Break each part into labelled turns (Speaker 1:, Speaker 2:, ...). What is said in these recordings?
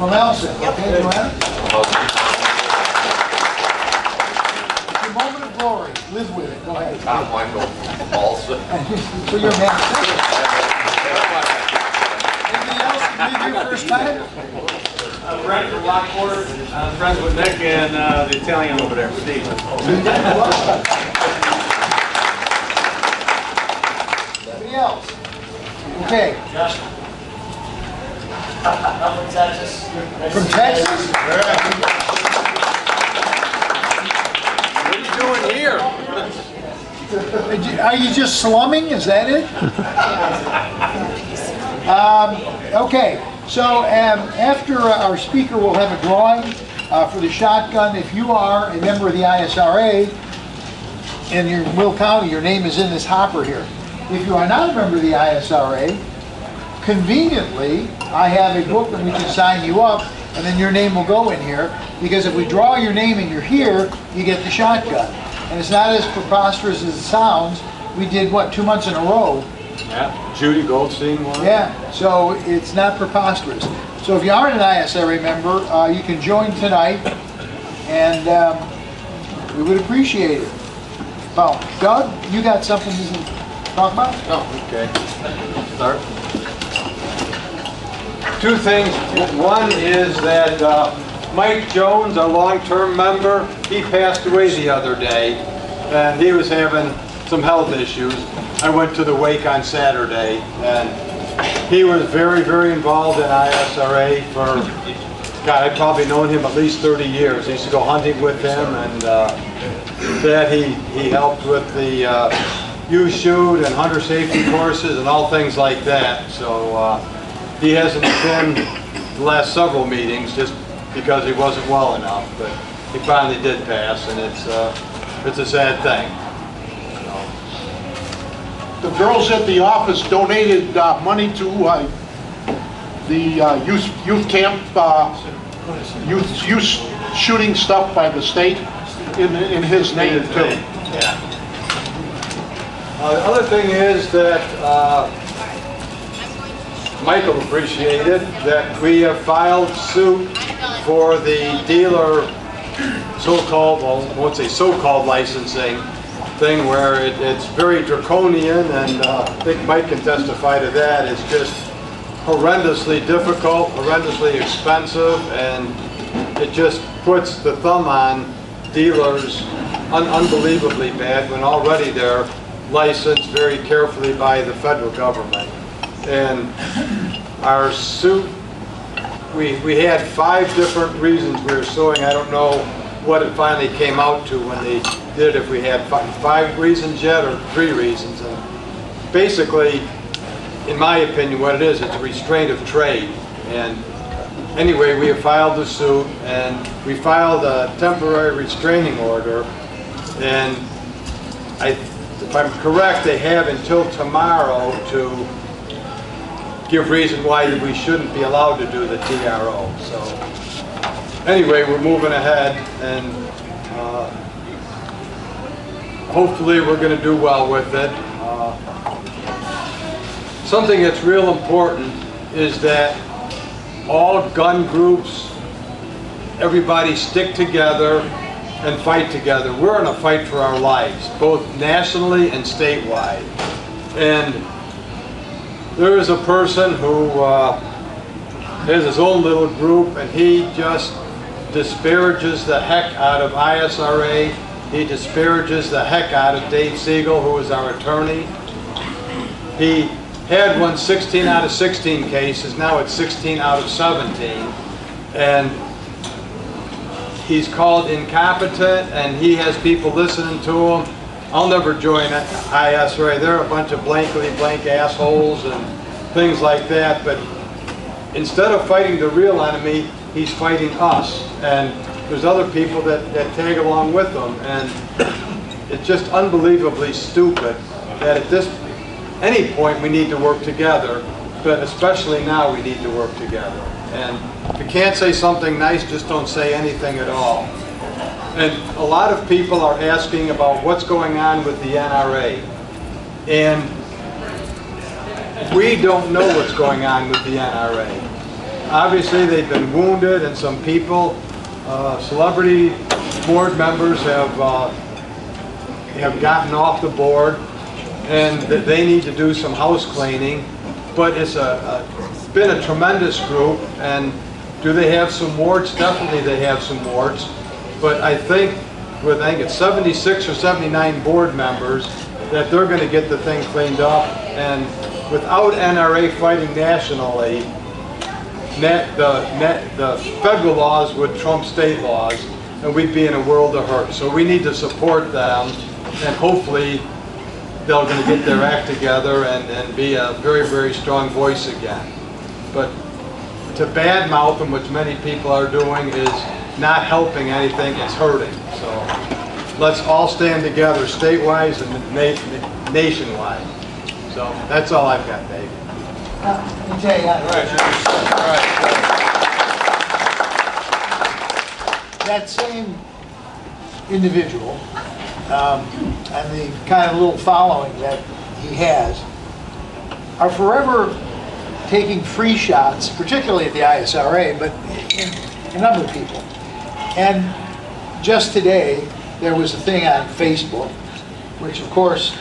Speaker 1: From IRSA. Okay, Joanna? It's your moment of glory. Live with it. Go ahead.
Speaker 2: I'm Michael also.
Speaker 1: So you're a man. Anything else? Did you do first time?
Speaker 3: Brent from Lockport. I'm friends with Nick and the Italian over there, Steve.
Speaker 1: Anybody else? Okay.
Speaker 4: Josh. I'm from Texas.
Speaker 1: From Texas?
Speaker 2: What are you doing here?
Speaker 1: Are you just slumming? Is that it? Okay. So after our speaker will have a drawing for the shotgun. If you are a member of the ISRA in your Will County, your name is in this hopper here. If you are not a member of the ISRA, conveniently, I have a book that we can sign you up, and then your name will go in here, because if we draw your name and you're here, you get the shotgun. And it's not as preposterous as it sounds. We did, what, 2 months in a row?
Speaker 3: Yeah, Judy Goldstein one.
Speaker 1: Yeah, so it's not preposterous. So if you aren't an ISRA member, you can join tonight, and we would appreciate it. Well, Doug, you got something to talk about?
Speaker 2: Oh, okay. Start. Two things. One is that Mike Jones, a long-term member, he passed away the other day, and he was having some health issues. I went to the wake on Saturday, and he was very, very involved in ISRA for, God, I've probably known him at least 30 years. I used to go hunting with him, and that he helped with the youth shoot and hunter safety courses and all things like that. So he hasn't been the last several meetings just because he wasn't well enough, but he finally did pass, and it's a sad thing.
Speaker 5: The girls at the office donated money to the youth camp, youth shooting stuff by the state in his name too.
Speaker 2: Yeah. The other thing is that Michael appreciated that we have filed suit for the dealer so-called, well, I won't say so-called licensing thing, where it's very draconian, and I think Mike can testify to that. It's just horrendously difficult, horrendously expensive, and it just puts the thumb on dealers unbelievably bad when already they're licensed very carefully by the federal government. And our suit, we had 5 different reasons we were suing. I don't know what it finally came out to when they did, if we had 5 reasons yet or 3 reasons. And basically, in my opinion, what it is, it's a restraint of trade. And anyway, we have filed the suit, and we filed a temporary restraining order, and if I'm correct, they have until tomorrow to give reason why we shouldn't be allowed to do the TRO. So anyway, we're moving ahead, and hopefully we're going to do well with it. Something that's real important is that all gun groups, everybody stick together and fight together. We're in a fight for our lives, both nationally and statewide. And there is a person who has his own little group, and he just disparages the heck out of ISRA. He disparages the heck out of Dave Siegel, who is our attorney. He had won 16 out of 16 cases. Now it's 16 out of 17. and he's called incompetent, and he has people listening to him. I'll never join IRSA. They're a bunch of blankly blank assholes and things like that. But instead of fighting the real enemy, he's fighting us. And there's other people that tag along with them. And it's just unbelievably stupid that at any point we need to work together, but especially now we need to work together. And if you can't say something nice, just don't say anything at all. And a lot of people are asking about what's going on with the NRA. And we don't know what's going on with the NRA. Obviously, they've been wounded, and some people, celebrity board members have gotten off the board, and that they need to do some house cleaning. But it's been a tremendous group, and do they have some warts? Definitely they have some warts. But I think it's 76 or 79 board members that they're going to get the thing cleaned up. And without NRA fighting nationally, the federal laws would trump state laws, and we'd be in a world of hurt. So we need to support them, and hopefully they're going to get their act together and be a very, very strong voice again. But to badmouth them, which many people are doing, is not helping anything, it's hurting. So let's all stand together statewide and nationwide. So that's all I've got, Dave.
Speaker 1: That same individual and the kind of little following that he has are forever taking free shots, particularly at the ISRA, but in a number of people. And just today, there was a thing on Facebook, which of course,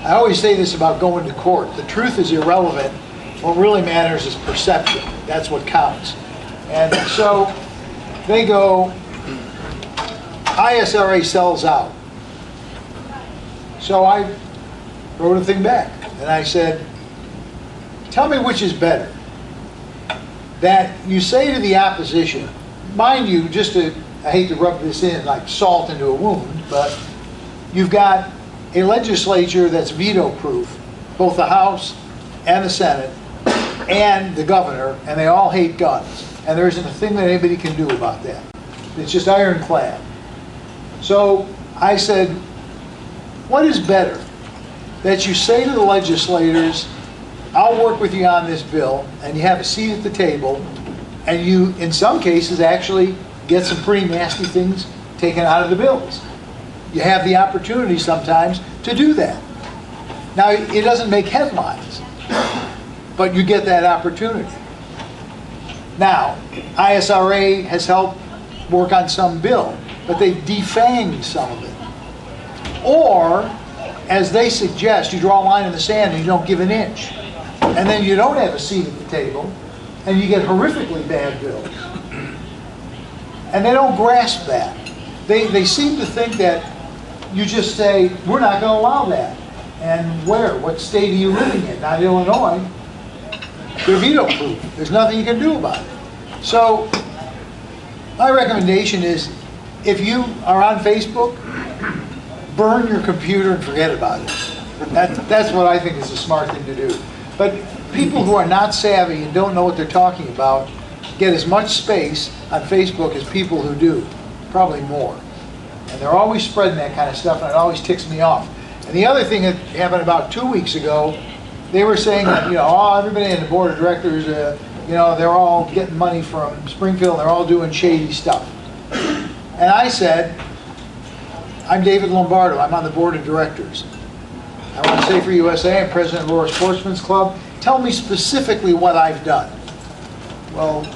Speaker 1: I always say this about going to court. The truth is irrelevant. What really matters is perception. That's what counts. And so they go, ISRA sells out. So I wrote a thing back, and I said, tell me which is better. That you say to the opposition, mind you, I hate to rub this in like salt into a wound, but you've got a legislature that's veto-proof, both the House and the Senate and the governor, and they all hate guns. And there isn't a thing that anybody can do about that. It's just ironclad. So I said, what is better? That you say to the legislators, I'll work with you on this bill, and you have a seat at the table, and you, in some cases, actually get some pretty nasty things taken out of the bills. You have the opportunity sometimes to do that. Now, it doesn't make headlines, but you get that opportunity. Now, ISRA has helped work on some bill, but they defanged some of it. Or, as they suggest, you draw a line in the sand and you don't give an inch. And then you don't have a seat at the table, and you get horrifically bad bills. And they don't grasp that. They seem to think that you just say, we're not going to allow that. And where? What state are you living in? Not Illinois. They're veto-proof. There's nothing you can do about it. So my recommendation is, if you are on Facebook, burn your computer and forget about it. That's what I think is a smart thing to do. But people who are not savvy and don't know what they're talking about get as much space on Facebook as people who do, probably more. And they're always spreading that kind of stuff, and it always ticks me off. And the other thing that happened about 2 weeks ago, they were saying that, everybody in the board of directors, they're all getting money from Springfield, they're all doing shady stuff. And I said, I'm David Lombardo, I'm on the board of directors. I want to say for USA, I'm president of Aurora Sportsman's Club. Tell me specifically what I've done. Well,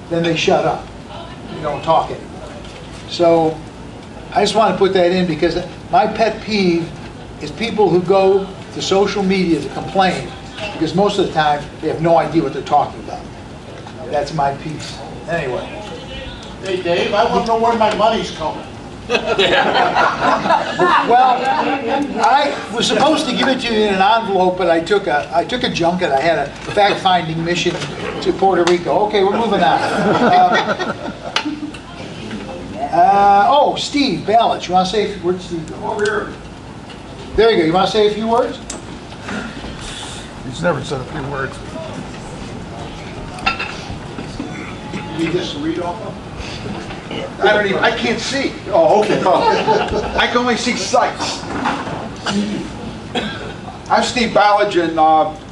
Speaker 1: then they shut up. You don't talk anymore. So I just want to put that in because my pet peeve is people who go to social media to complain because most of the time they have no idea what they're talking about. That's my piece. Anyway.
Speaker 5: Hey Dave, I want to know where my money's coming.
Speaker 1: Well, I was supposed to give it to you in an envelope, but I took a junket. I had a fact-finding mission to Puerto Rico. Okay, we're moving on. Oh, Steve Ballich, you want to say a few words, Steve?
Speaker 5: Over here.
Speaker 1: There you go. You want to say a few words?
Speaker 4: He's never said a few words.
Speaker 5: Need this to read off of?
Speaker 6: I can't see.
Speaker 5: Oh, okay.
Speaker 6: I can only see sights. I'm Steve Ballage, and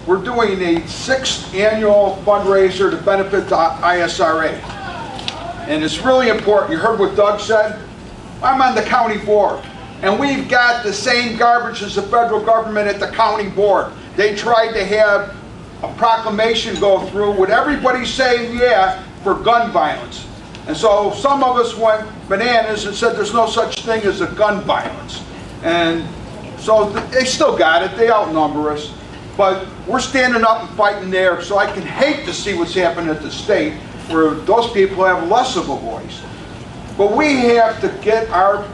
Speaker 6: we're doing a 6th annual fundraiser to benefit the ISRA. And it's really important. You heard what Doug said? I'm on the county board, and we've got the same garbage as the federal government at the county board. They tried to have a proclamation go through with everybody saying yeah for gun violence. And so some of us went bananas and said there's no such thing as a gun violence. And so they still got it, they outnumber us. But we're standing up and fighting there, so I can hate to see what's happening at the state where those people have less of a voice. But we have to get our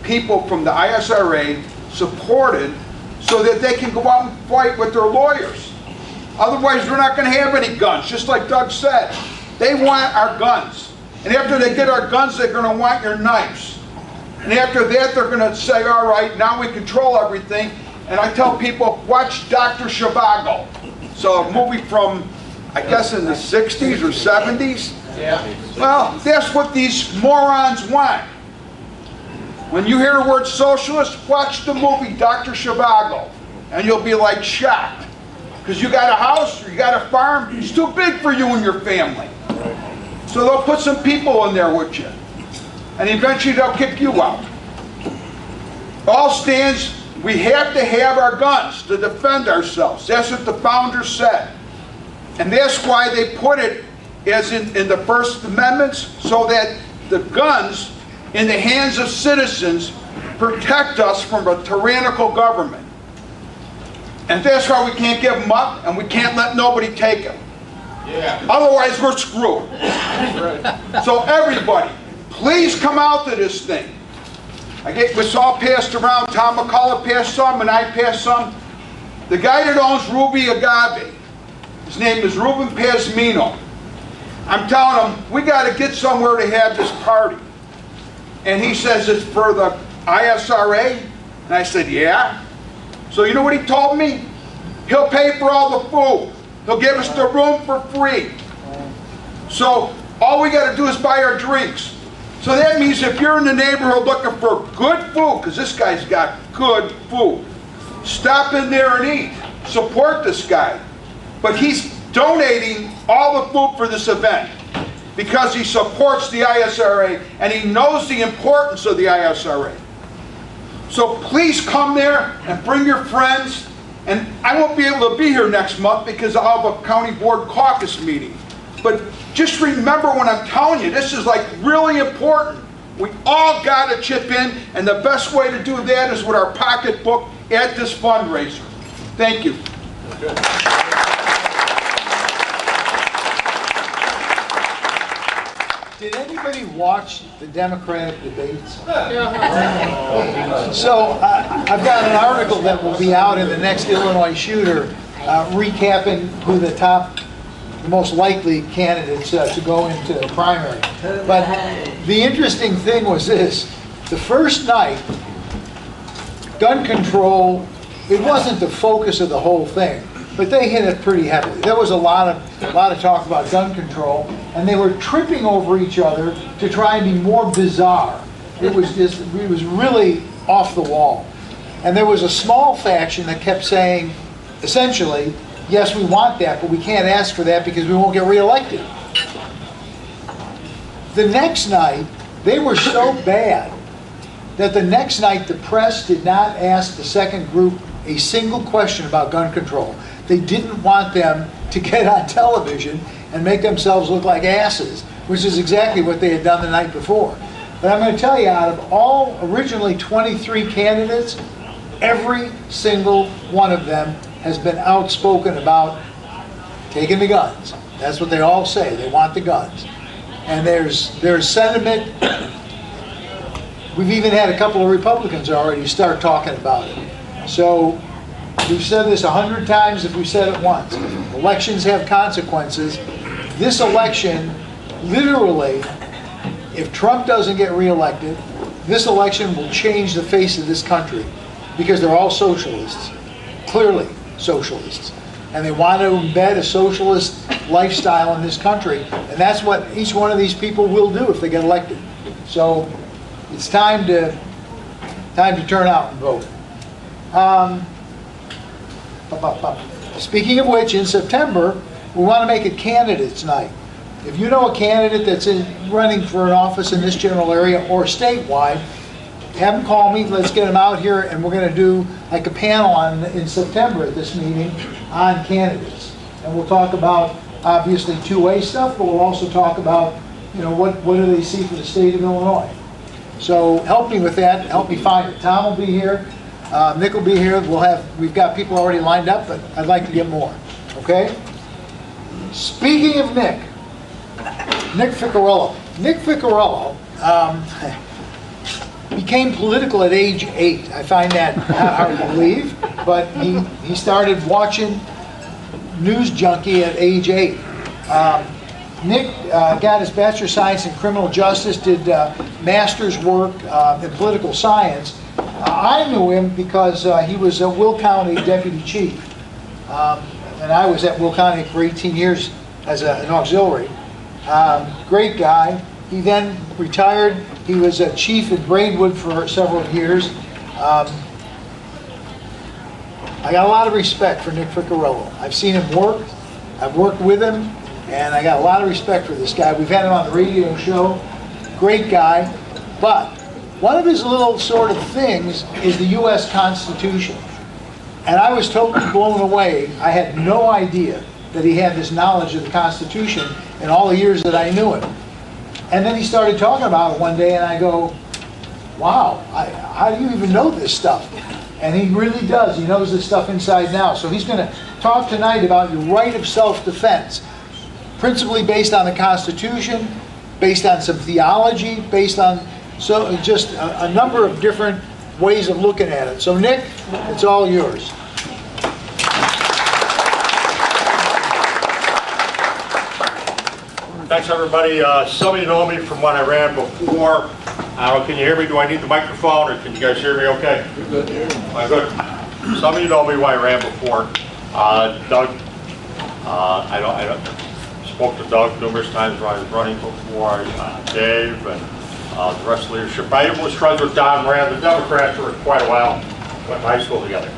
Speaker 6: people from the ISRA supported so that they can go out and fight with their lawyers. Otherwise, we're not going to have any guns, just like Doug said. They want our guns. And after they get our guns, they're going to want your knives. And after that, they're going to say, all right, now we control everything. And I tell people, watch Dr. Zhivago. So a movie from, I guess, in the 60s or 70s.
Speaker 3: Yeah.
Speaker 6: Well, that's what these morons want. When you hear the word socialist, watch the movie Dr. Zhivago. And you'll be like shocked. Because you got a house, or you got a farm, it's too big for you and your family. So they'll put some people in there with you. And eventually they'll kick you out. All stands, we have to have our guns to defend ourselves. That's what the founders said. And that's why they put it as in the First Amendments, so that the guns in the hands of citizens protect us from a tyrannical government. And that's why we can't give them up, and we can't let nobody take them.
Speaker 3: Yeah.
Speaker 6: Otherwise, we're screwed. So everybody, please come out to this thing. This all passed around. Tom McCullough passed some, and I passed some. The guy that owns Ruby Agave, his name is Ruben Pazmino. I'm telling him, we got to get somewhere to have this party. And he says it's for the ISRA. And I said, yeah. So you know what he told me? He'll pay for all the food. He'll give us the room for free. So all we got to do is buy our drinks. So that means if you're in the neighborhood looking for good food, because this guy's got good food, stop in there and eat. Support this guy. But he's donating all the food for this event because he supports the ISRA and he knows the importance of the ISRA. So please come there and bring your friends. And I won't be able to be here next month because I'll have a county board caucus meeting. But just remember when I'm telling you, this is like really important. We all got to chip in, and the best way to do that is with our pocketbook at this fundraiser. Thank you.
Speaker 3: Good.
Speaker 1: Did anybody watch the Democratic debates? So I've got an article that will be out in the next Illinois Shooter recapping who the most likely candidates to go into the primary. But the interesting thing was this. The first night, gun control, it wasn't the focus of the whole thing, but they hit it pretty heavily. There was a lot of talk about gun control, and they were tripping over each other to try and be more bizarre. It was really off the wall. And there was a small faction that kept saying, essentially, yes, we want that, but we can't ask for that because we won't get reelected. The next night, they were so bad that the next night the press did not ask the second group a single question about gun control. They didn't want them to get on television and make themselves look like asses, which is exactly what they had done the night before. But I'm going to tell you, out of all originally 23 candidates, every single one of them has been outspoken about taking the guns. That's what they all say. They want the guns. And there's sentiment We've even had a couple of Republicans already start talking about it. So we've said this 100 times if we said it once. Elections have consequences. This election, literally, if Trump doesn't get reelected, this election will change the face of this country because they're all socialists, clearly socialists. And they want to embed a socialist lifestyle in this country. And that's what each one of these people will do if they get elected. So it's time to turn out and vote. Speaking of which, in September, we want to make it candidates night. If you know a candidate that's running for an office in this general area or statewide, have them call me, let's get them out here, and we're going to do like a panel in September at this meeting on candidates. And we'll talk about, obviously, two-way stuff, but we'll also talk about, what do they see for the state of Illinois. So help me with that, help me find it. Tom will be here, Nick will be here, we've got people already lined up, but I'd like to get more, okay? Speaking of Nick Ficarello. Nick Ficarello became political at age 8. I find that hard to believe, but he started watching News Junkie at age 8. Nick got his Bachelor of Science in Criminal Justice, did master's work in political science. I knew him because he was a Will County Deputy Chief. And I was at Will County for 18 years as an auxiliary. Great guy. He then retired. He was a chief in Braidwood for several years. I got a lot of respect for Nick Ficarello. I've seen him work. I've worked with him, and I got a lot of respect for this guy. We've had him on the radio show. Great guy. But one of his little sort of things is the U.S. Constitution. And I was totally blown away. I had no idea that he had this knowledge of the Constitution in all the years that I knew him. And then he started talking about it one day, and I go, wow, how do you even know this stuff? And he really does. He knows this stuff inside and out. So he's going to talk tonight about your right of self-defense, principally based on the Constitution, based on some theology, based on just a number of different ways of looking at it. So Nick, it's all yours.
Speaker 7: Thanks, everybody. Some of you know me from when I ran before. Can you hear me? Do I need the microphone, or can you guys hear me okay? You're good. Good. Some of you know me when I ran before. Doug, I spoke to Doug numerous times when I was running before. Dave and the rest of the leadership. I was friends with Don Rand. The Democrats for quite a while. Went to high school together.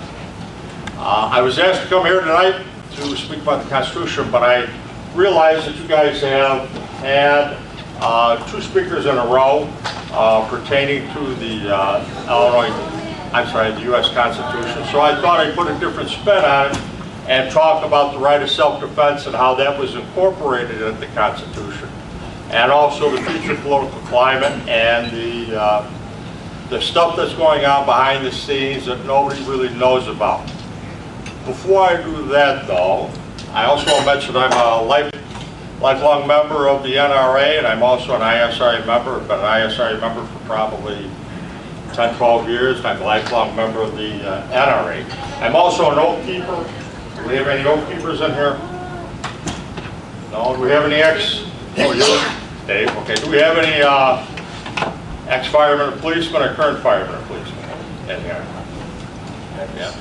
Speaker 7: I was asked to come here tonight to speak about the Constitution, but I realized that you guys have had 2 speakers in a row pertaining to the the U.S. Constitution. So I thought I'd put a different spin on it and talk about the right of self-defense and how that was incorporated into the Constitution, and also the future political climate and the stuff that's going on behind the scenes that nobody really knows about. Before I do that, though, I also want to mention I'm a lifelong member of the NRA, and I'm also an IRSA member. I've been an IRSA member for probably 10, 12 years. I'm a lifelong member of the NRA. I'm also an oath keeper. Do we have any oath keepers in here? No? Do we have any oh, you? Dave? Okay. Do we have any ex-firemen or policemen or current firemen or policemen in here? Yeah.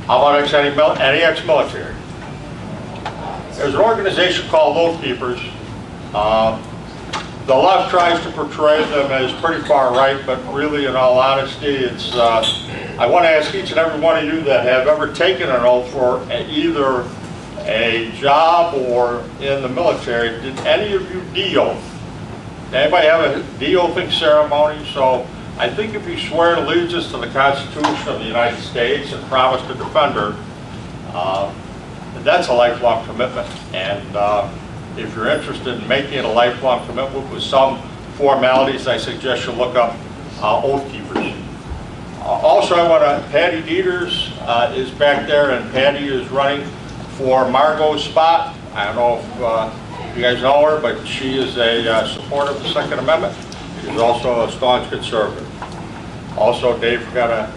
Speaker 7: How about any ex-military? There's an organization called Oath Keepers. The left tries to portray them as pretty far right, but really, in all honesty, it's. I want to ask each and every one of you that have ever taken an oath for either a job or in the military, did any of you de-oath? Anybody have a de-oathing ceremony? So I think if you swear allegiance to the Constitution of the United States and promise to defend her, that's a lifelong commitment. And if you're interested in making it a lifelong commitment with some formalities, I suggest you look up Oath Keepers. Also, I want to, Patty Dieters is back there, and Patty is running for Margot's spot. I don't know if you guys know her, but she is a supporter of the Second Amendment. She's also a staunch conservative. Also, Dave forgot to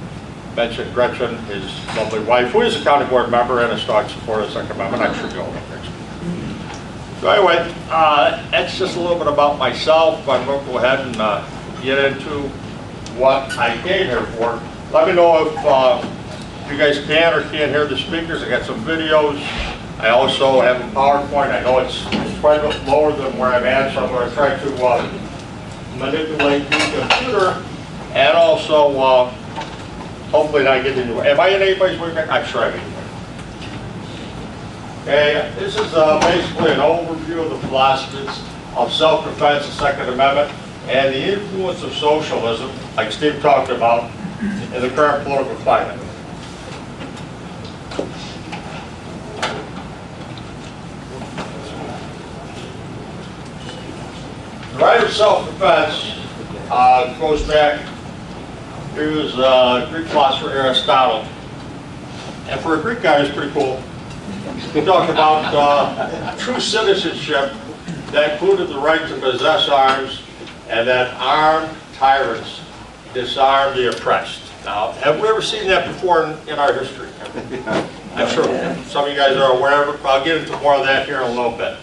Speaker 7: mention Gretchen, his lovely wife, who is a county board member and a staunch supporter of the Second Amendment. I'm sure you'll know next. So anyway, that's just a little bit about myself. I'm going to go ahead and get into what I came here for. Let me know if you guys can or can't hear the speakers. I got some videos. I also have a PowerPoint. I know it's quite a bit lower than where I'm at, so I'm going to try to manipulate the computer and also hopefully not get into it. Am I in anybody's way back? I'm sure I'm in. Okay, this is basically an overview of the philosophies of self-defense, the Second Amendment, and the influence of socialism, like Steve talked about, in the current political climate. The right of self-defense goes back to Greek philosopher Aristotle. And for a Greek guy, it's pretty cool. He talked about true citizenship that included the right to possess arms and that armed tyrants disarm the oppressed. Now, have we ever seen that before in our history? I'm sure some of you guys are aware of it, but I'll get into more of that here in a little bit.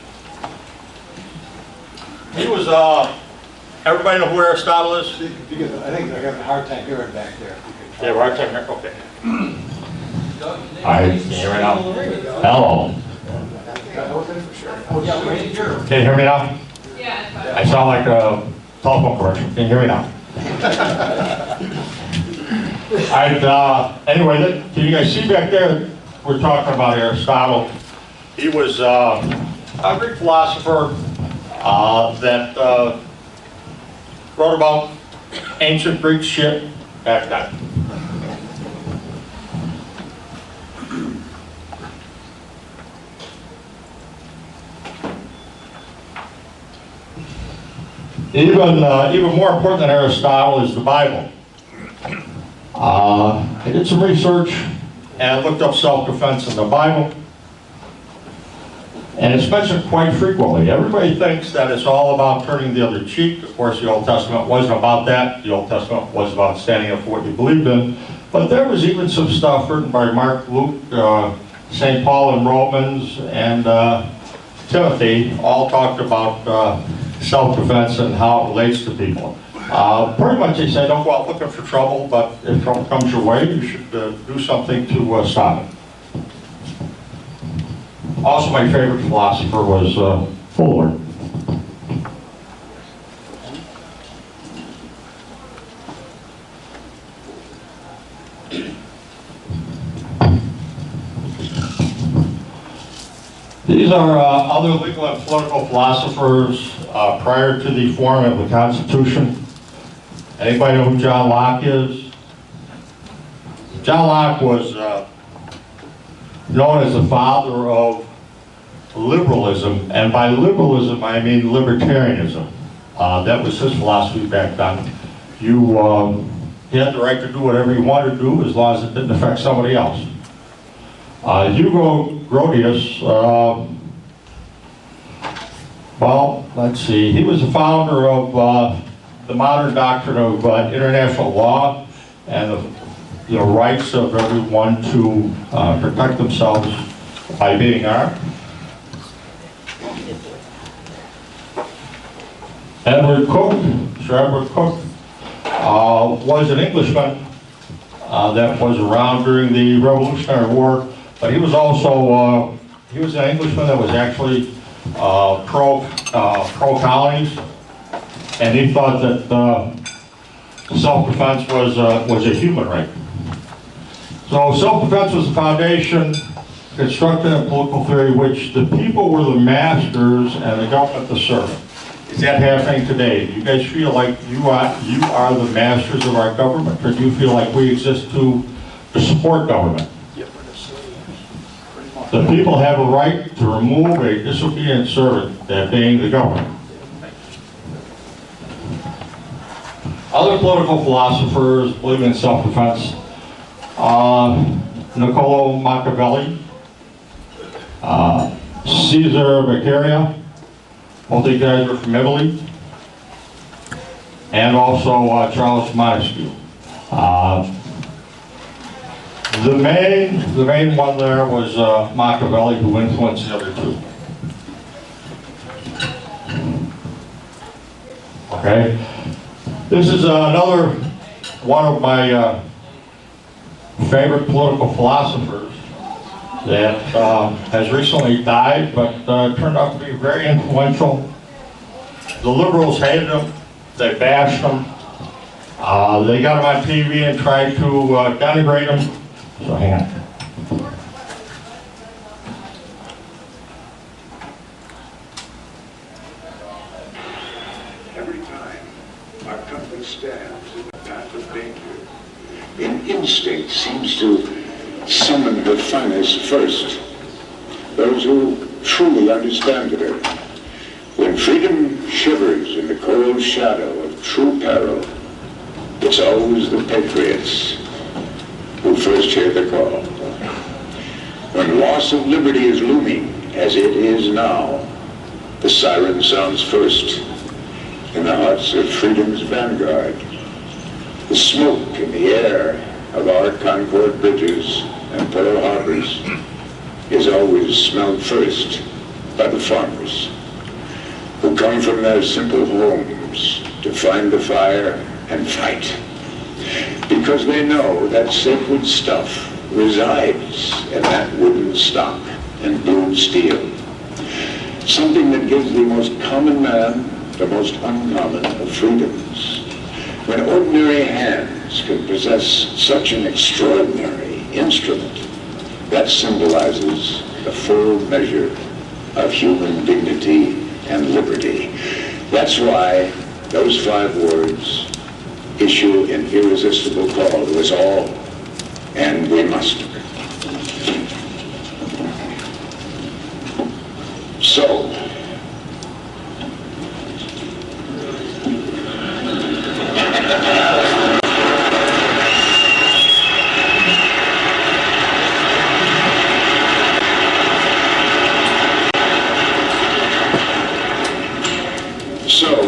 Speaker 7: He was, everybody know who Aristotle is?
Speaker 1: I think I got a hard time hearing back there.
Speaker 7: Yeah, hard time here, okay.
Speaker 8: Hi, can you hear me now? Hello. Can you hear me now? Yeah. I sound like a telephone commercial. Can you hear me now? Anyway, can you guys see back there? We're talking about Aristotle. He was a Greek philosopher that wrote about ancient Greek shit back then. Even more important than Aristotle is the Bible. I did some research and looked up self-defense in the Bible, and it's mentioned quite frequently. Everybody thinks that it's all about turning the other cheek. Of course, the Old Testament wasn't about that. The Old Testament was about standing up for what you believed in. But there was even some stuff written by Mark, Luke, St. Paul in Romans, and Timothy, all talked about self-defense and how it relates to people. Pretty much they say don't go out looking for trouble, but if trouble comes your way, you should do something to stop it. Also, my favorite philosopher was Fuller. These are other legal and political philosophers prior to the forming of the Constitution. Anybody know who John Locke is? John Locke was known as the father of liberalism, and by liberalism I mean libertarianism. That was his philosophy back then. You had the right to do whatever you wanted to do as long as it didn't affect somebody else. Hugo Grotius, well, let's see, he was the founder of the modern doctrine of international law and the rights of everyone to protect themselves by being armed. Edward Cook, Sir Edward Cook, was an Englishman that was around during the Revolutionary War, but he was also, he was an Englishman that was actually pro-colonies, and he thought that self-defense was a human right. So self-defense was the foundation constructed in political theory which the people were the masters and the government the servant. Is that happening today? Do you guys feel like you are the masters of our government, or do you feel like we exist to support government? The people have a right to remove a disobedient servant, that being the government. Other political philosophers believe in self-defense. Niccolo Machiavelli, Caesar Beccaria, both these guys are from Italy. and also Charles Montesquieu. The main one there was Machiavelli, who influenced the other two. Okay, this is another one of my favorite political philosophers that has recently died, but turned out to be very influential. The liberals hated him, they bashed him, they got him on TV and tried to denigrate him. So hang on.
Speaker 9: Every time our country stands in the path of danger, an instinct seems to summon the finest first, those who truly understand her. When freedom shivers in the cold shadow of true peril, it's always the patriots who first hear the call. When loss of liberty is looming, as it is now, the siren sounds first in the hearts of freedom's vanguard. The smoke in the air of our Concord bridges and Pearl Harbors is always smelled first by the farmers who come from their simple homes to find the fire and fight, because they know that sacred stuff resides in that wooden stock and blue steel, something that gives the most common man the most uncommon of freedoms. When ordinary hands can possess such an extraordinary instrument, that symbolizes the full measure of human dignity and liberty. That's why those 5 words issue an irresistible call to us all, and we must. So,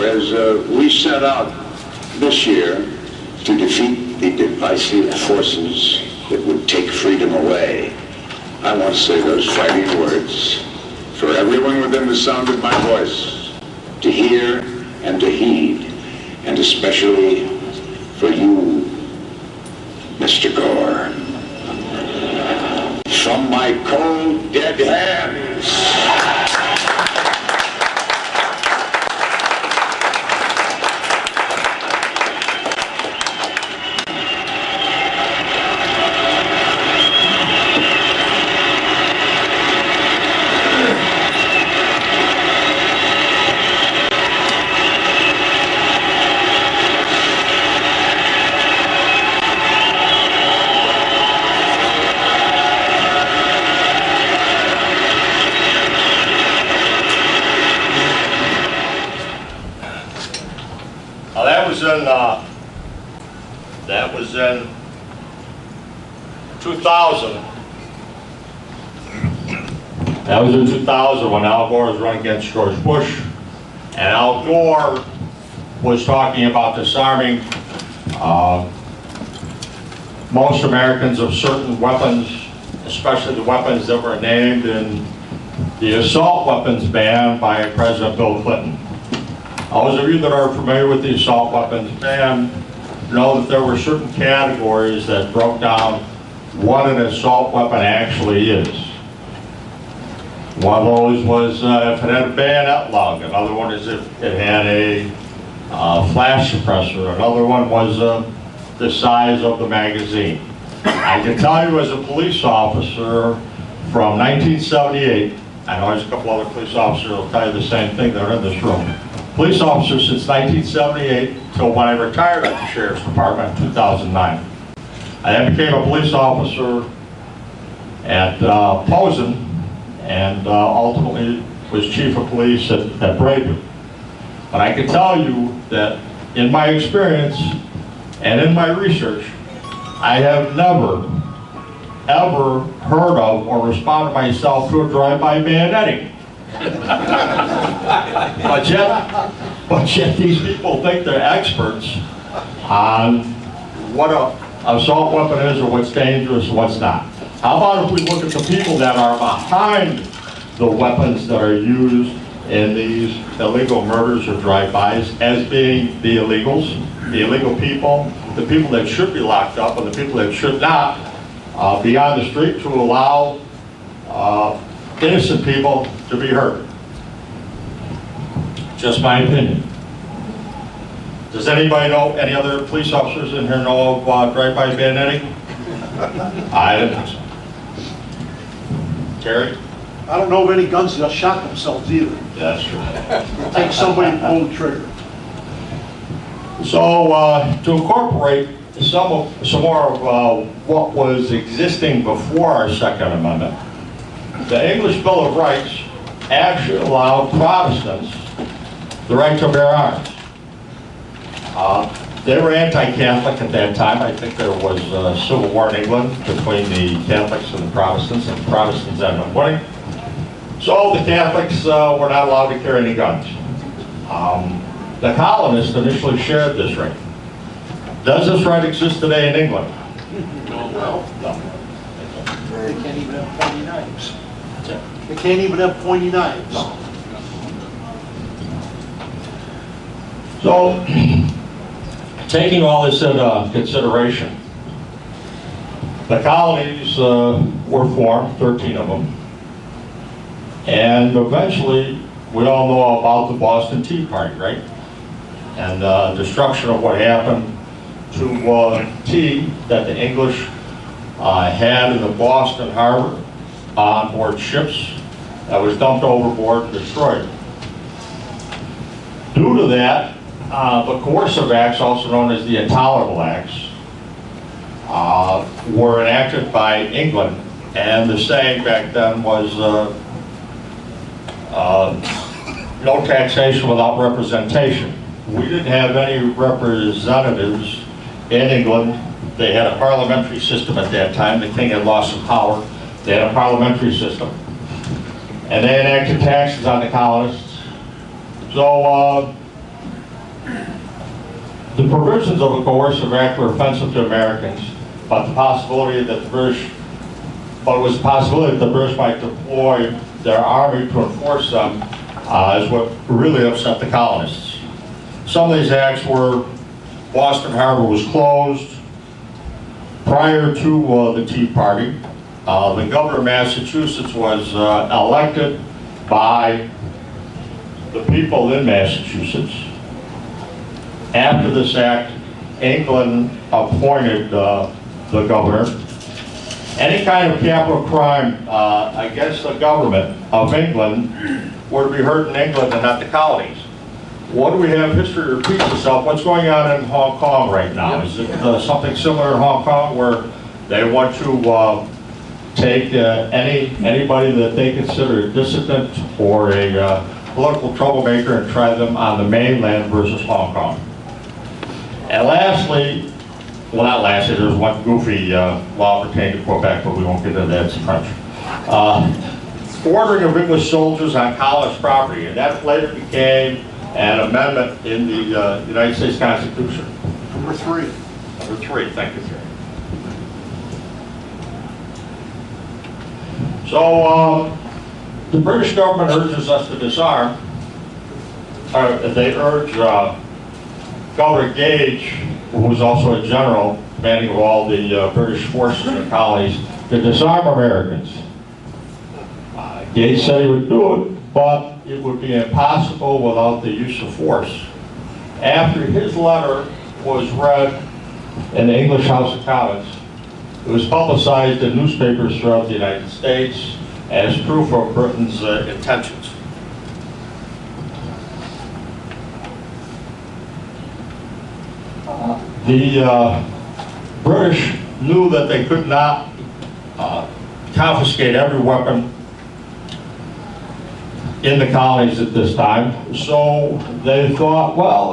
Speaker 9: as we set out this year to defeat the divisive forces that would take freedom away, I want to say those fighting words for everyone within the sound of my voice to hear and to heed, and especially for you, Mr. Gore. From my cold, dead hands, that was in 2000. That was in 2000 when Al Gore was running against George Bush, and Al Gore was talking about disarming most Americans of certain weapons, especially the weapons that were named in the assault weapons ban by President Bill Clinton. Those of you that are familiar with the assault weapons ban know that there were certain categories that broke down what an assault weapon actually is. One of those was if it had a bayonet lug. Another one is if it had a flash suppressor. Another one was the size of the magazine. I can tell you as a police officer from 1978, I know there's a couple other police officers who will tell you the same thing that are in this room. Police officer since 1978 till when I retired at the Sheriff's Department in 2009. I then became a police officer at Posen, and ultimately was chief of police at Braden. But I can tell you that in my experience and in my research, I have never, ever heard of or responded myself to a drive-by bayoneting. But yet,
Speaker 8: But yet these people think they're experts on what a assault weapon is or what's dangerous and what's not. How about if we look at the people that are behind the weapons that are used in these illegal murders or drive-bys as being the illegals, the illegal people, the people that should be locked up and the people that should not be on the street to allow innocent people to be hurt. Just my opinion. Does anybody know, any other police officers in here know of drive-by bayoneting? I didn't think so. Terry?
Speaker 5: I don't know of any guns that shot themselves either.
Speaker 8: That's true.
Speaker 5: It'll take somebody to pull the trigger.
Speaker 8: So to incorporate some more of what was existing before our Second Amendment, the English Bill of Rights actually allowed Protestants the right to bear arms. They were anti-Catholic at that time. I think there was a civil war in England between the Catholics and the Protestants ended up winning. So the Catholics were not allowed to carry any guns. The colonists initially shared this right. Does this right exist today in England?
Speaker 5: No. They can't even have pointy knives. They can't even have pointy knives.
Speaker 8: So, taking all this into consideration, the colonies were formed, 13 of them, and eventually we all know about the Boston Tea Party, right? And the destruction of what happened to tea that the English had in the Boston harbor on board ships that was dumped overboard and destroyed. Due to that, the coercive acts, also known as the Intolerable Acts, were enacted by England, and the saying back then was no taxation without representation. We didn't have any representatives in England. They had a parliamentary system at that time. The king had lost some power. They had a parliamentary system. And they enacted taxes on the colonists. So the provisions of a coercive act were offensive to Americans, but the possibility that the British might deploy their army to enforce them is what really upset the colonists. Some of these acts were, Boston Harbor was closed prior to the Tea Party. The governor of Massachusetts was elected by the people in Massachusetts. After this act, England appointed the governor. Any kind of capital crime against the government of England were to be heard in England and not the colonies. What do we have? History repeats itself. What's going on in Hong Kong right now? Is it something similar in Hong Kong where they want to take anybody that they consider a dissident or a political troublemaker and try them on the mainland versus Hong Kong? And lastly, well, not lastly, there's one goofy law pertaining to Quebec, but we won't get into that, it's French. Ordering of English soldiers on colonies property, and that later became an amendment in the United States Constitution.
Speaker 5: Number 3.
Speaker 8: Number 3, thank you, Terry. So, the British government urges us to disarm. They urge Governor Gage, who was also a general commanding of all the British forces in the colonies, to disarm Americans. Gage said he would do it, but it would be impossible without the use of force. After his letter was read in the English House of Commons, it was publicized in newspapers throughout the United States as proof of Britain's intentions. The British knew that they could not confiscate every weapon in the colonies at this time, so they thought, well,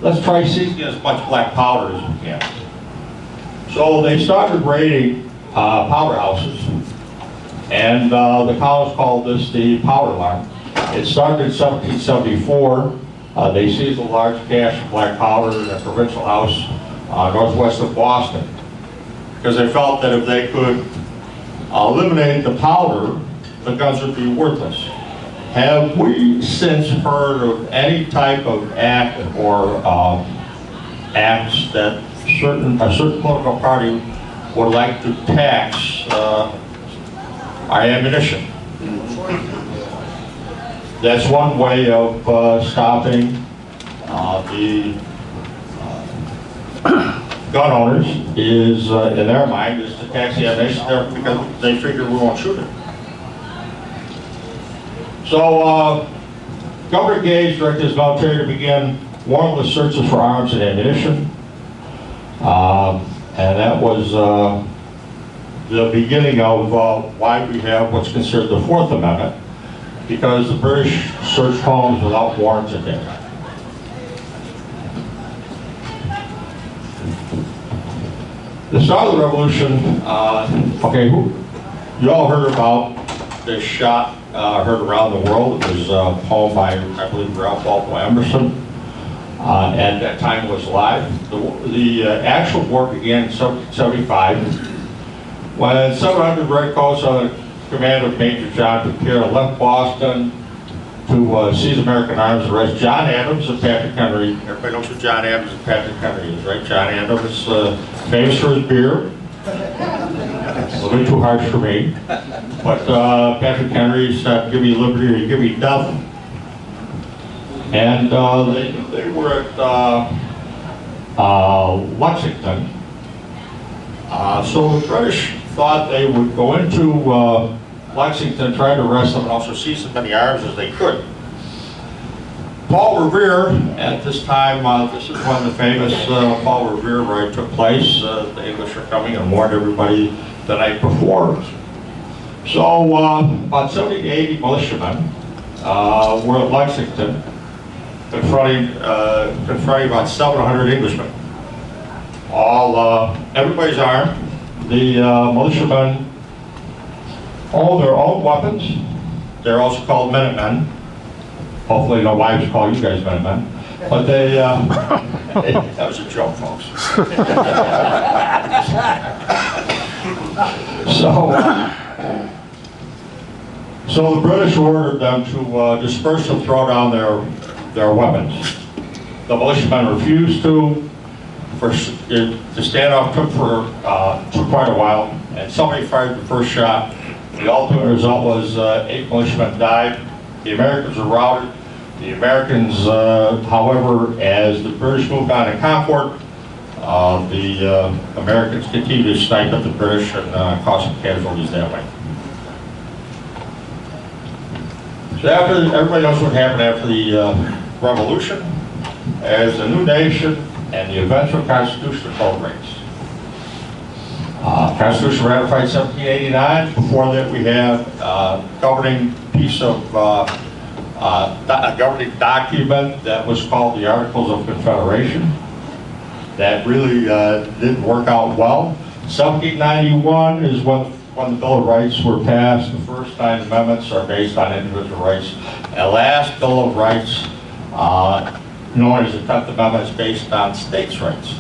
Speaker 8: let's try seizing as much black powder as we can. So they started raiding powder houses, and the colonists called this the powder alarm. It started in 1774. They seized a large cache of black powder in a provincial house northwest of Boston, because they felt that if they could eliminate the powder, the guns would be worthless. Have we since heard of any type of act or acts that a certain political party would like to tax our ammunition? That's one way of stopping the gun owners is, in their mind, is to tax the ammunition there because they figure we won't shoot it. So, Governor Gage directed his military to begin warrantless searches for arms and ammunition. And that was the beginning of why we have what's considered the Fourth Amendment, because the British searched homes without warrants at that time. The start of the Revolution, okay, you all heard about this shot heard around the world. It was a poem by, I believe, Ralph Waldo Emerson. At that time was live. The actual war began in 1775 when 700 Redcoats under the command of Major John Ficarello left Boston to seize American arms and arrest John Adams and Patrick Henry. Everybody knows who John Adams and Patrick Henry is, right? John Adams is famous for his beer. It's a little bit too harsh for me. But Patrick Henry said, give me liberty or you give me death. And they were at Lexington. So the British thought they would go into Lexington, try to arrest them, and also seize as many arms as they could. Paul Revere, at this time, this is when the famous Paul Revere raid took place. The English are coming and warned everybody the night before. So about 70 to 80 militiamen were at Lexington, confronting about 700 Englishmen. Everybody's armed. The militiamen own their own weapons. They're also called Minutemen. Hopefully no wives call you guys Minutemen. But they, that was a joke, folks. So the British ordered them to disperse and throw down their weapons. The militiamen refused to. The standoff took quite a while, and somebody fired the first shot. The ultimate result was 8 militiamen died. The Americans were routed. The Americans, however, as the British moved on to Concord, the Americans continued to snipe at the British and cause some casualties that way. So everybody knows what happened after the Revolution. As a new nation and the eventual Constitution of both rates. Constitution ratified 1789. Before that, we have a governing piece of a governing document that was called the Articles of Confederation. That really didn't work out well. 1791 is when the Bill of Rights were passed. The first 9 amendments are based on individual rights. The last Bill of Rights, known as the 10th Amendment, is based on states' rights.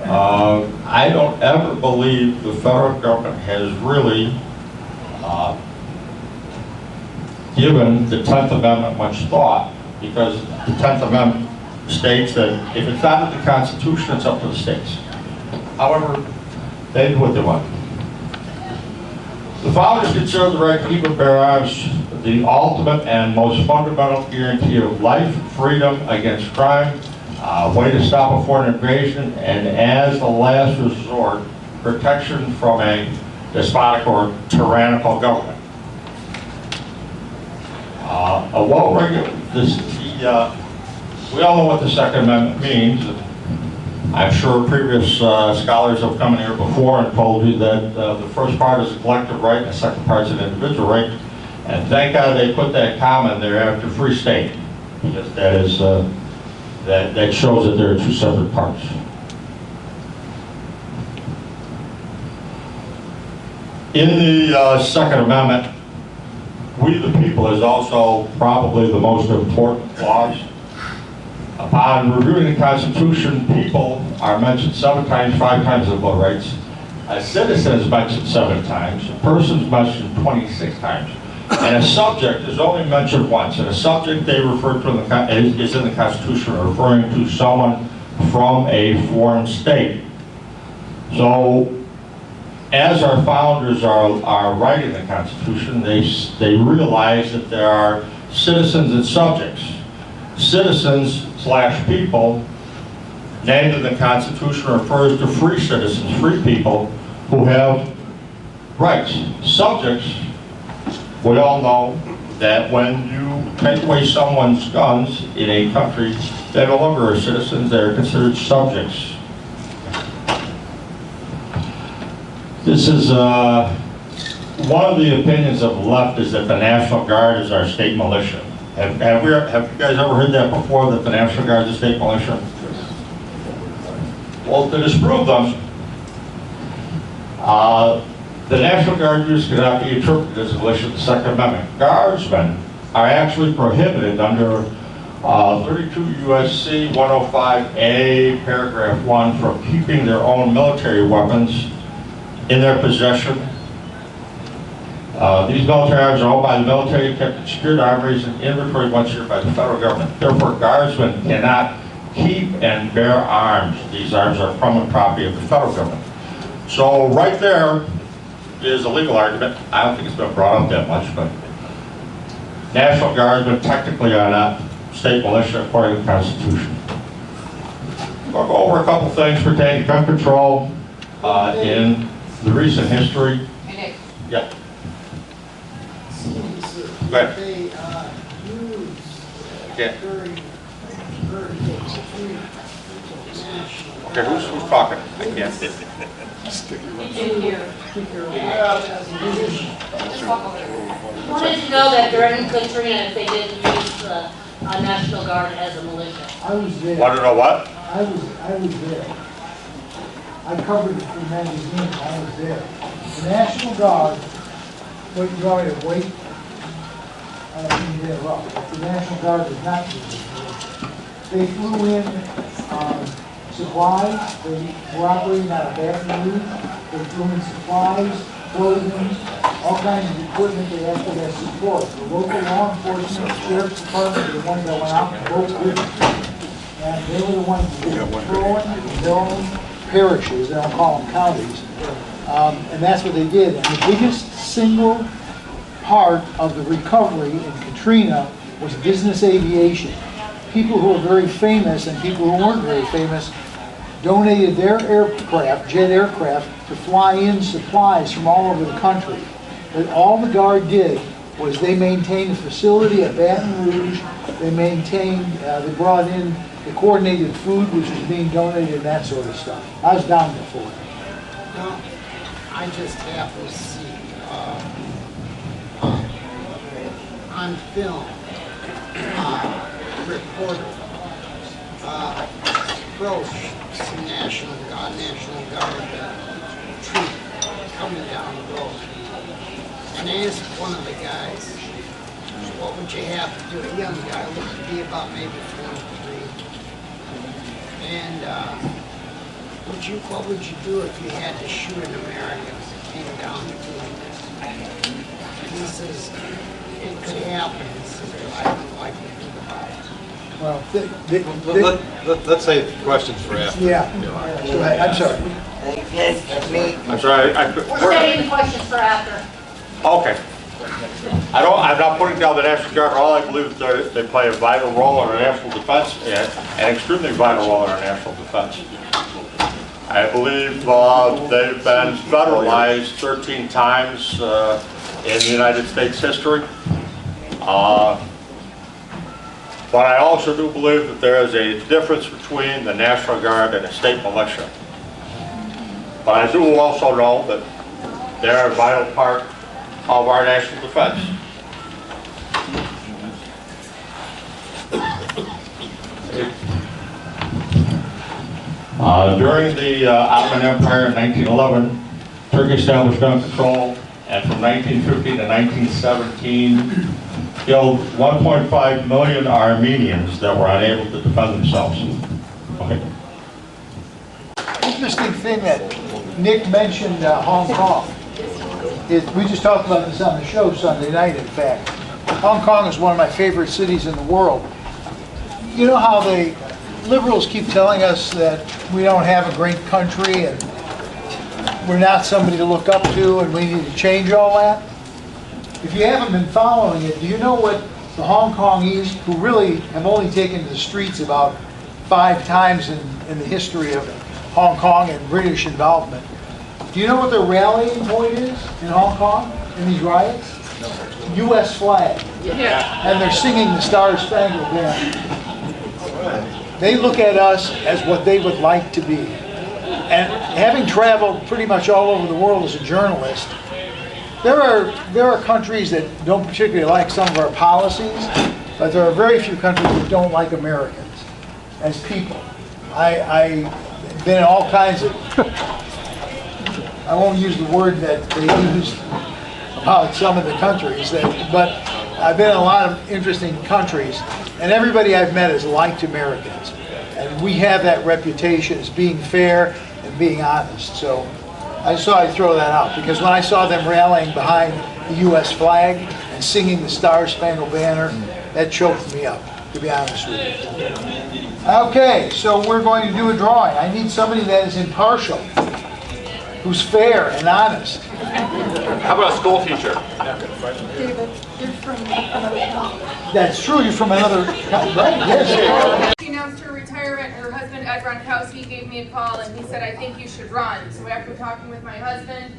Speaker 8: I don't ever believe the federal government has really given the 10th Amendment much thought, because the 10th Amendment states that if it's not in the Constitution, it's up to the states. However, they did what they wanted. The founders considered the right to keep and bear arms the ultimate and most fundamental guarantee of life, freedom against crime, way to stop a foreign invasion, and as the last resort, protection from a despotic or tyrannical government. We all know what the Second Amendment means. I'm sure previous scholars have come in here before and told you that the first part is a collective right and the second part is an individual right. And thank God they put that comma in there after free state, because that shows that there are 2 separate parts. In the Second Amendment, we the people is also probably the most important clause. Upon reviewing the Constitution, people are mentioned 7 times, 5 times in the Bill of Rights. A citizen is mentioned 7 times. A person is mentioned 26 times. And a subject is only mentioned once. And a subject they refer to is in the Constitution, referring to someone from a foreign state. So, as our founders are writing the Constitution, they realize that there are citizens and subjects. Citizens/people named in the Constitution refers to free citizens, free people who have rights. Subjects, we all know that when you take away someone's guns in a country, they no longer are citizens, they are considered subjects. This is one of the opinions of the left is that the National Guard is our state militia. Have you guys ever heard that before, that the National Guard is the state militia? Well, to disprove them, the National Guard use cannot be interpreted as a militia of the Second Amendment. Guardsmen are actually prohibited under 32 U.S.C. 105A, paragraph 1, from keeping their own military weapons in their possession. These military arms are owned by the military, kept in secured armories and inventory once a year by the federal government. Therefore, guardsmen cannot keep and bear arms. These arms are permanent property of the federal government. So right there is a legal argument. I don't think it's been brought up that much, but National Guardsmen technically are not state militia according to the Constitution. We'll go over a couple things pertaining to gun control in the recent history. Yeah. Go ahead. Yeah. Okay, who's talking? I can't.
Speaker 10: Wanted to know that during Katrina, if they didn't use the National Guard as a militia.
Speaker 1: I was there.
Speaker 8: Want to know what?
Speaker 1: I was there. I covered it for the magazine. I was there. The National Guard. What you want me to wait? I don't mean to interrupt. The National Guard was not used. They flew in supplies. They were operating out of Baton Rouge. They flew in supplies, clothing, all kinds of equipment. They actually had support. The local law enforcement, the sheriff's department, were the ones that went out and broke with them. And they were the ones that were patrolling their own parishes. They don't call them counties. And that's what they did. And the biggest single part of the recovery in Katrina was business aviation. People who were very famous and people who weren't very famous donated their aircraft, jet aircraft, to fly in supplies from all over the country. But all the Guard did was they maintained the facility at Baton Rouge. They maintained, they brought in the coordinated food which was being donated and that sort of stuff. I was down there for it.
Speaker 11: Well, I just happened to see on film reporter approached some National Guard troop coming down the road, and they asked one of the guys, what would you have to do? A young guy looked to be about maybe 23, and what would you do if you had to shoot an American that came down doing this? And he says, it could happen. He says, but I don't like to think about it.
Speaker 1: Well,
Speaker 2: Let's say questions for after.
Speaker 1: yeah. I'm sorry.
Speaker 8: I'm sorry.
Speaker 10: We're saving questions for after.
Speaker 8: Okay. I'm not putting down the National Guard. All I believe is they play a vital role in our national defense, an extremely vital role in our national defense. I believe they've been federalized 13 times in the United States history. But I also do believe that there is a difference between the National Guard and a state militia. But I do also know that they're a vital part of our national defense. During the Ottoman Empire in 1911, Turkey established gun control, and from 1915 to 1917, killed 1.5 million Armenians that were unable to defend themselves. Okay.
Speaker 1: Interesting thing that Nick mentioned Hong Kong. We just talked about this on the show Sunday night, in fact. Hong Kong is one of my favorite cities in the world. You know how the liberals keep telling us that we don't have a great country and we're not somebody to look up to and we need to change all that? If you haven't been following it, do you know what the Hong Kongese, who really have only taken to the streets about 5 times in the history of Hong Kong and British involvement, do you know what their rallying point is in Hong Kong in these riots? U.S. flag. Yeah. And they're singing the Star Spangled Banner. They look at us as what they would like to be. And having traveled pretty much all over the world as a journalist, there are countries that don't particularly like some of our policies, but there are very few countries that don't like Americans as people. I've been in all kinds of, I won't use the word that they use about some of the countries, but I've been in a lot of interesting countries, and everybody I've met has liked Americans. And we have that reputation as being fair and being honest. So I just thought I'd throw that out, because when I saw them rallying behind the U.S. flag and singing the Star Spangled Banner, that choked me up, to be honest with you. Okay, so we're going to do a drawing. I need somebody that is impartial, who's fair and honest.
Speaker 3: How about a school teacher?
Speaker 12: David, you're from another country.
Speaker 1: That's true, you're from another country, right? Yes.
Speaker 12: She announced her retirement, and her husband, Ed Ronkowski, gave me a call, and he said, I think you should run. So after talking with my husband,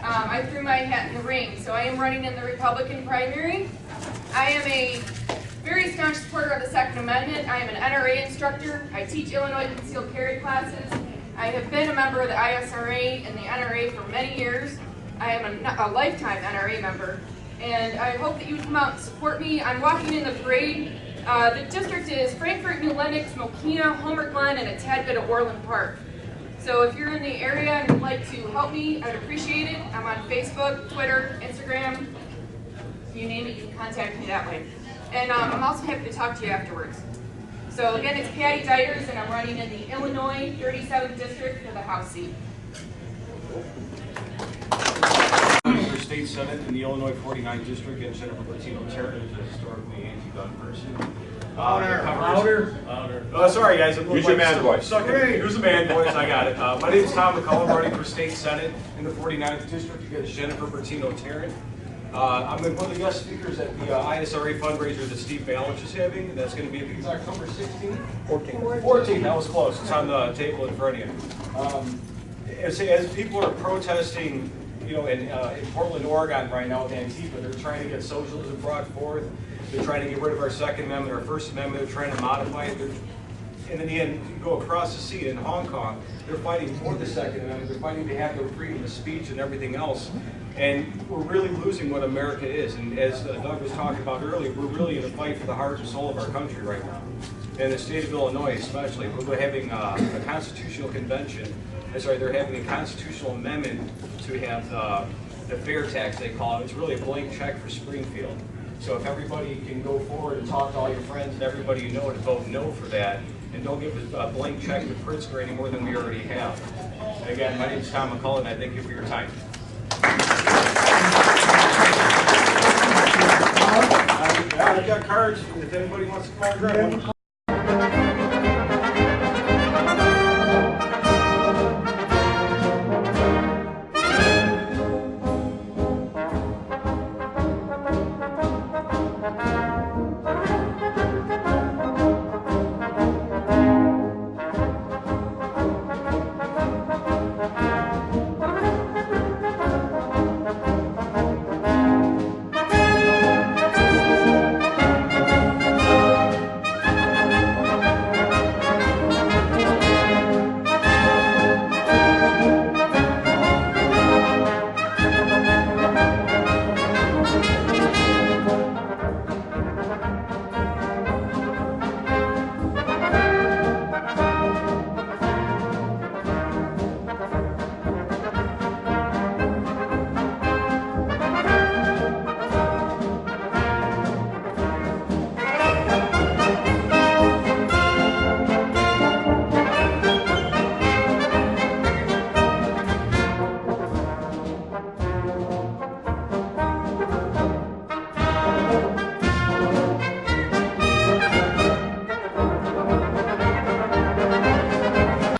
Speaker 12: I threw my hat in the ring. So I am running in the Republican primary. I am a very staunch supporter of the Second Amendment. I am an NRA instructor. I teach Illinois concealed carry classes. I have been a member of the IRSA and the NRA for many years. I am a lifetime NRA member, and I hope that you would come out and support me. I'm walking in the parade. The district is Frankfort, New Lenox, Mokina, Homer Glen, and a tad bit of Orland Park. So if you're in the area and would like to help me, I'd appreciate it. I'm on Facebook, Twitter, Instagram. You name it, you can contact me that way. And I'm also happy to talk to you afterwards. So again, it's Cani8dates, and I'm running in the Illinois 37th District for the House seat.
Speaker 3: For State Senate in the Illinois 49th District, and Jennifer Bertino-Tarrant is a historically anti-gun person. Louder. Oh, sorry guys.
Speaker 7: Use your man voice.
Speaker 3: Hey, here's a man voice, I got it. My name is Tom McCullough, running for State Senate in the 49th District against Jennifer Bertino-Tarrant. I'm going to put the guest speakers at the ISRA fundraiser that Steve Ballich is having, and that's going to be, I think it's October 16th? 14, that was close. It's on the table in front of you. As people are protesting, you know, in Portland, Oregon right now with Antifa, they're trying to get socialism brought forth. They're trying to get rid of our Second Amendment, our First Amendment. They're trying to modify it. And in the end, you go across the sea in Hong Kong, they're fighting for the Second Amendment. They're fighting to have their freedom of speech and everything else. And we're really losing what America is. And as Doug was talking about earlier, we're really in a fight for the heart and soul of our country right now. In the state of Illinois especially, we're having a constitutional convention. They're having a constitutional amendment to have the fair tax, they call it. It's really a blank check for Springfield. So if everybody can go forward and talk to all your friends and everybody you know to vote no for that, and don't give a blank check to Pritzker any more than we already have. And again, my name is Tom McCullough, and I thank you for your time. I've got cards if anybody wants to come out and grab one.